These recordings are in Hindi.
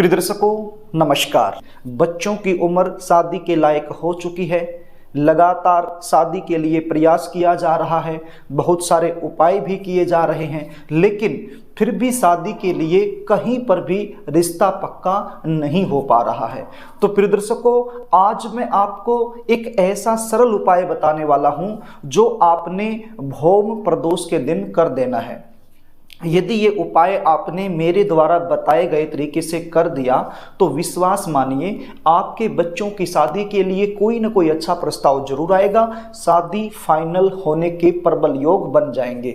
प्रिय दर्शकों नमस्कार। बच्चों की उम्र शादी के लायक हो चुकी है। लगातार शादी के लिए प्रयास किया जा रहा है, बहुत सारे उपाय भी किए जा रहे हैं, लेकिन फिर भी शादी के लिए कहीं पर भी रिश्ता पक्का नहीं हो पा रहा है। तो प्रिय दर्शकों, आज मैं आपको एक ऐसा सरल उपाय बताने वाला हूं जो आपने भौम प्रदोष के दिन कर देना है। यदि ये उपाय आपने मेरे द्वारा बताए गए तरीके से कर दिया तो विश्वास मानिए आपके बच्चों की शादी के लिए कोई ना कोई अच्छा प्रस्ताव जरूर आएगा, शादी फाइनल होने के प्रबल योग बन जाएंगे।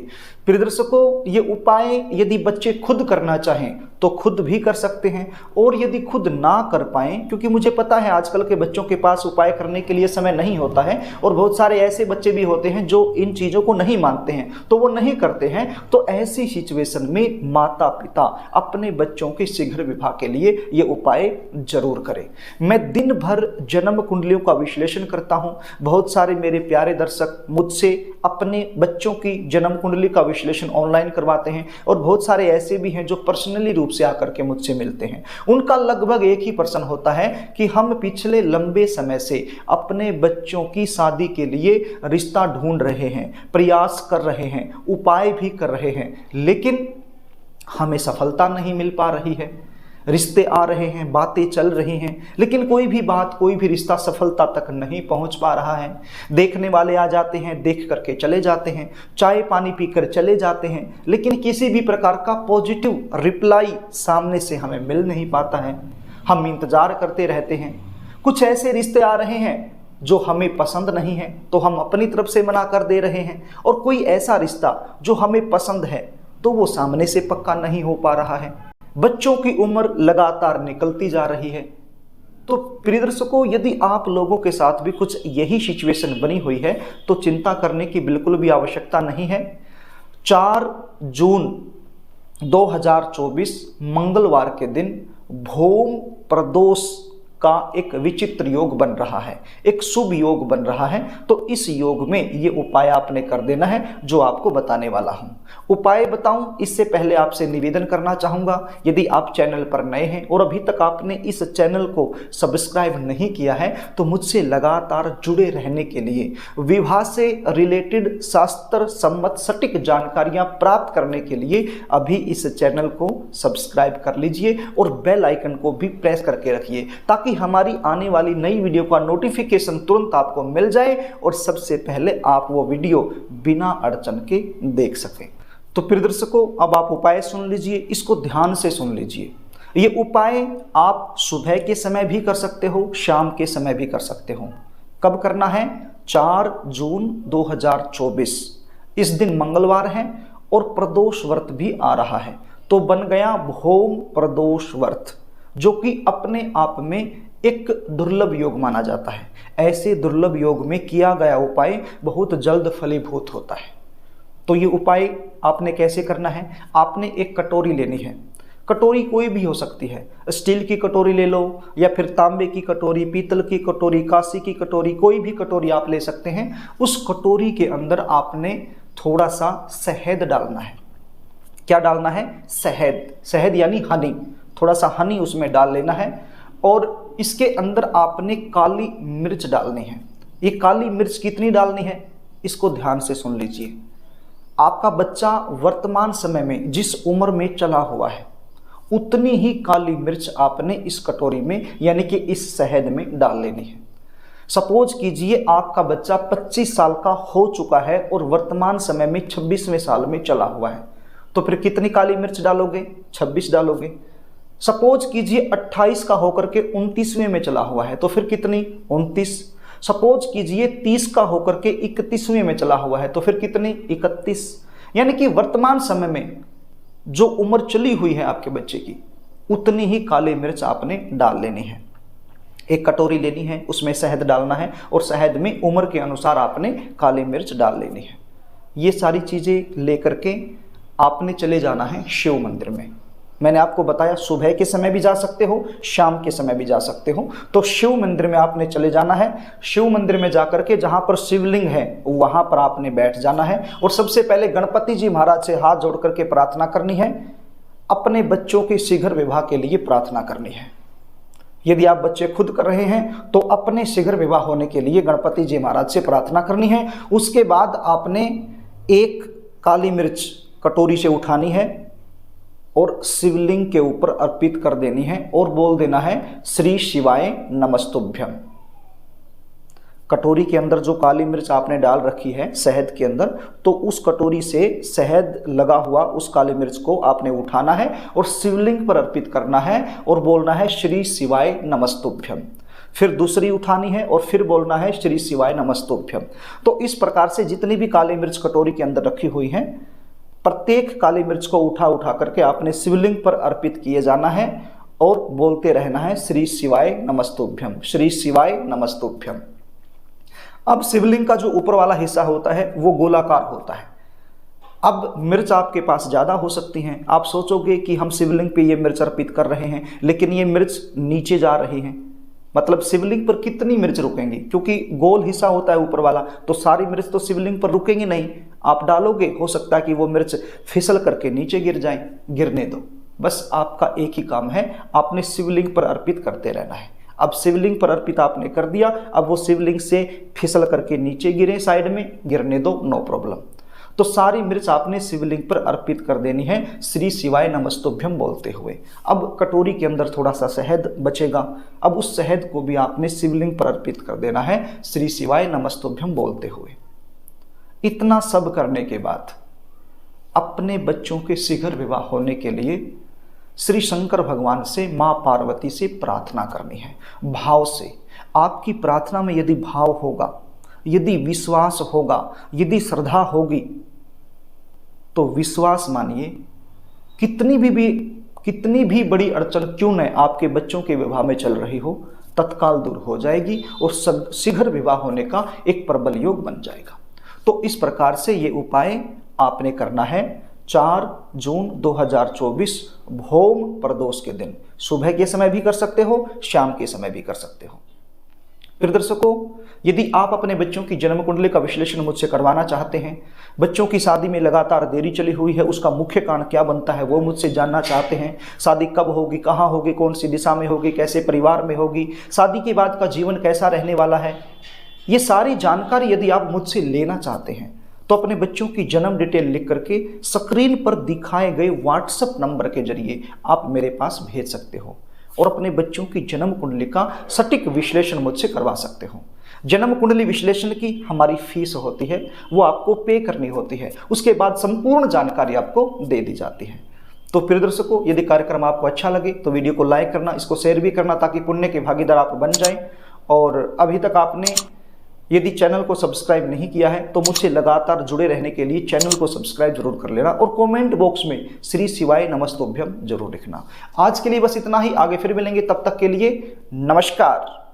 प्रिय दर्शकों, ये उपाय यदि बच्चे खुद करना चाहें तो खुद भी कर सकते हैं, और यदि खुद ना कर पाएं, क्योंकि मुझे पता है आजकल के बच्चों के पास उपाय करने के लिए समय नहीं होता है, और बहुत सारे ऐसे बच्चे भी होते हैं जो इन चीज़ों को नहीं मानते हैं तो वो नहीं करते हैं। तो ऐसी सिचुएशन में माता पिता अपने बच्चों के शीघ्र विवाह के लिए ये उपाय जरूर करें। मैं दिन भर जन्म कुंडलियों का विश्लेषण करता हूँ। बहुत सारे मेरे प्यारे दर्शक मुझसे अपने बच्चों की जन्म कुंडली का विश्लेषण ऑनलाइन करवाते हैं, और बहुत सारे ऐसे भी हैं जो पर्सनली रूप से आकर के मुझसे मिलते हैं। उनका लगभग एक ही प्रश्न होता है कि हम पिछले लंबे समय से अपने बच्चों की शादी के लिए रिश्ता ढूंढ रहे हैं, प्रयास कर रहे हैं, उपाय भी कर रहे हैं, लेकिन हमें सफलता नहीं मिल पा रही है। रिश्ते आ रहे हैं, बातें चल रही हैं, लेकिन कोई भी बात, कोई भी रिश्ता सफलता तक नहीं पहुंच पा रहा है। देखने वाले आ जाते हैं, देख करके चले जाते हैं, चाय पानी पीकर चले जाते हैं, लेकिन किसी भी प्रकार का पॉजिटिव रिप्लाई सामने से हमें मिल नहीं पाता है। हम इंतजार करते रहते हैं। कुछ ऐसे रिश्ते आ रहे हैं जो हमें पसंद नहीं है तो हम अपनी तरफ से मना कर दे रहे हैं, और कोई ऐसा रिश्ता जो हमें पसंद है तो वो सामने से पक्का नहीं हो पा रहा है। बच्चों की उम्र लगातार निकलती जा रही है। तो प्रिय दर्शकों, यदि आप लोगों के साथ भी कुछ यही सिचुएशन बनी हुई है तो चिंता करने की बिल्कुल भी आवश्यकता नहीं है। 4 जून 2024 मंगलवार के दिन भौम प्रदोष का एक विचित्र योग बन रहा है, एक शुभ योग बन रहा है। तो इस योग में ये उपाय आपने कर देना है जो आपको बताने वाला हूं। उपाय बताऊं इससे पहले आपसे निवेदन करना चाहूंगा, यदि आप चैनल पर नए हैं और अभी तक आपने इस चैनल को सब्सक्राइब नहीं किया है तो मुझसे लगातार जुड़े रहने के लिए, विवाह से रिलेटेड शास्त्र सम्मत सटीक जानकारियां प्राप्त करने के लिए अभी इस चैनल को सब्सक्राइब कर लीजिए और बेल आइकन को भी प्रेस करके रखिए, ताकि हमारी आने वाली नई वीडियो का नोटिफिकेशन तुरंत आपको मिल जाए और सबसे पहले आप वो वीडियो बिना अड़चन के देख सकें। तो प्रिय दर्शकों, अब आप उपाय सुन लीजिए, इसको ध्यान से सुन लीजिए। ये उपाय आप सुबह के समय भी कर सकते हो, शाम के समय भी कर सकते हो। कब करना है? 4 जून 2024। इस दिन मंगलवार है और प्रदोष व्रत भी आ रहा है, तो बन गया भौम प्रदोष व्रत, जो कि अपने आप में एक दुर्लभ योग माना जाता है। ऐसे दुर्लभ योग में किया गया उपाय बहुत जल्द फलीभूत होता है। तो ये उपाय आपने कैसे करना है? आपने एक कटोरी लेनी है। कटोरी कोई भी हो सकती है, स्टील की कटोरी ले लो या फिर तांबे की कटोरी, पीतल की कटोरी, कांसी की कटोरी, कोई भी कटोरी आप ले सकते हैं। उस कटोरी के अंदर आपने थोड़ा सा शहद डालना है। क्या डालना है? शहद। शहद यानी हनी। थोड़ा सा हनी उसमें डाल लेना है, और इसके अंदर आपने काली मिर्च डालनी है। ये काली मिर्च कितनी डालनी है इसको ध्यान से सुन लीजिए। आपका बच्चा वर्तमान समय में जिस उम्र में चला हुआ है उतनी ही काली मिर्च आपने इस कटोरी में यानी कि इस शहद में डाल लेनी है। सपोज कीजिए आपका बच्चा 25 साल का हो चुका है और वर्तमान समय में 26वें साल में चला हुआ है, तो फिर कितनी काली मिर्च डालोगे? 26 डालोगे। सपोज कीजिए 28 का होकर के 29वें में चला हुआ है, तो फिर कितनी? 29। सपोज कीजिए 30 का होकर के 31वें में चला हुआ है, तो फिर कितनी? 31। यानी कि वर्तमान समय में जो उम्र चली हुई है आपके बच्चे की उतनी ही काली मिर्च आपने डाल लेनी है। एक कटोरी लेनी है, उसमें शहद डालना है और शहद में उम्र के अनुसार आपने काली मिर्च डाल लेनी है। ये सारी चीज़ें लेकर के आपने चले जाना है शिव मंदिर में। मैंने आपको बताया सुबह के समय भी जा सकते हो, शाम के समय भी जा सकते हो। तो शिव मंदिर में आपने चले जाना है। शिव मंदिर में जाकर के जहाँ पर शिवलिंग है वहाँ पर आपने बैठ जाना है और सबसे पहले गणपति जी महाराज से हाथ जोड़ करके प्रार्थना करनी है। अपने बच्चों के शीघ्र विवाह के लिए प्रार्थना करनी है। यदि आप बच्चे खुद कर रहे हैं तो अपने शीघ्र विवाह होने के लिए गणपति जी महाराज से प्रार्थना करनी है। उसके बाद आपने एक काली मिर्च कटोरी से उठानी है और शिवलिंग के ऊपर अर्पित कर देनी है और बोल देना है श्री शिवाय नमस्तुभ्यम। कटोरी के अंदर जो काली मिर्च आपने डाल रखी है शहद के अंदर, तो उस कटोरी से शहद लगा हुआ उस काली मिर्च को आपने उठाना है और शिवलिंग पर अर्पित करना है और बोलना है श्री शिवाय नमस्तुभ्यम। फिर दूसरी उठानी है और फिर बोलना है श्री शिवाय नमस्तुभ्यम। तो इस प्रकार से जितनी भी काली मिर्च कटोरी के अंदर रखी हुई है, प्रत्येक काली मिर्च को उठा करके आपने शिवलिंग पर अर्पित किए जाना है और बोलते रहना है श्री शिवाय नमस्तुभ्यम, श्री शिवाय नमस्तुभ्यम। अब शिवलिंग का जो ऊपर वाला हिस्सा होता है वो गोलाकार होता है। अब मिर्च आपके पास ज़्यादा हो सकती हैं। आप सोचोगे कि हम शिवलिंग पे ये मिर्च अर्पित कर रहे हैं, लेकिन ये मिर्च नीचे जा रही हैं, मतलब शिवलिंग पर कितनी मिर्च रुकेंगी? क्योंकि गोल हिस्सा होता है ऊपर वाला, तो सारी मिर्च तो शिवलिंग पर रुकेंगी नहीं। आप डालोगे, हो सकता है कि वो मिर्च फिसल करके नीचे गिर जाए। गिरने दो, बस आपका एक ही काम है, आपने शिवलिंग पर अर्पित करते रहना है। अब शिवलिंग पर अर्पित आपने कर दिया, अब वो शिवलिंग से फिसल करके नीचे गिरे, साइड में गिरने दो, नो प्रॉब्लम। तो सारी मिर्च आपने शिवलिंग पर अर्पित कर देनी है श्री शिवाय नमस्तुभ्यम बोलते हुए। अब कटोरी के अंदर थोड़ा सा शहद बचेगा, अब उस शहद को भी आपने शिवलिंग पर अर्पित कर देना है श्री शिवाय नमस्तुभ्यम बोलते हुए। इतना सब करने के बाद अपने बच्चों के शीघ्र विवाह होने के लिए श्री शंकर भगवान से, माँ पार्वती से प्रार्थना करनी है भाव से। आपकी प्रार्थना में यदि भाव होगा, यदि विश्वास होगा, यदि श्रद्धा होगी, तो विश्वास मानिए कितनी भी बड़ी अड़चन क्यों न आपके बच्चों के विवाह में चल रही हो, तत्काल दूर हो जाएगी और शीघ्र विवाह होने का एक प्रबल योग बन जाएगा। तो इस प्रकार से ये उपाय आपने करना है 4 जून 2024 भौम प्रदोष के दिन। सुबह के समय भी कर सकते हो, शाम के समय भी कर सकते हो। प्रिय दर्शकों, यदि आप अपने बच्चों की जन्म कुंडली का विश्लेषण मुझसे करवाना चाहते हैं, बच्चों की शादी में लगातार देरी चली हुई है, उसका मुख्य कारण क्या बनता है वो मुझसे जानना चाहते हैं, शादी कब होगी, कहाँ होगी, कौन सी दिशा में होगी, कैसे परिवार में होगी, शादी के बाद का जीवन कैसा रहने वाला है, ये सारी जानकारी यदि आप मुझसे लेना चाहते हैं तो अपने बच्चों की जन्म डिटेल लिख करके स्क्रीन पर दिखाए गए व्हाट्सएप नंबर के जरिए आप मेरे पास भेज सकते हो और अपने बच्चों की जन्म कुंडली का सटीक विश्लेषण मुझसे करवा सकते हो। जन्म कुंडली विश्लेषण की हमारी फीस होती है, वो आपको पे करनी होती है, उसके बाद संपूर्ण जानकारी आपको दे दी जाती है। तो प्रिय दर्शकों, यदि कार्यक्रम आपको अच्छा लगे तो वीडियो को लाइक करना, इसको शेयर भी करना ताकि पुण्य के भागीदार आप बन जाएं। और अभी तक आपने यदि चैनल को सब्सक्राइब नहीं किया है तो मुझसे लगातार जुड़े रहने के लिए चैनल को सब्सक्राइब जरूर कर लेना और कमेंट बॉक्स में श्री शिवाय नमस्तुभ्यम जरूर लिखना। आज के लिए बस इतना ही, आगे फिर मिलेंगे, तब तक के लिए नमस्कार।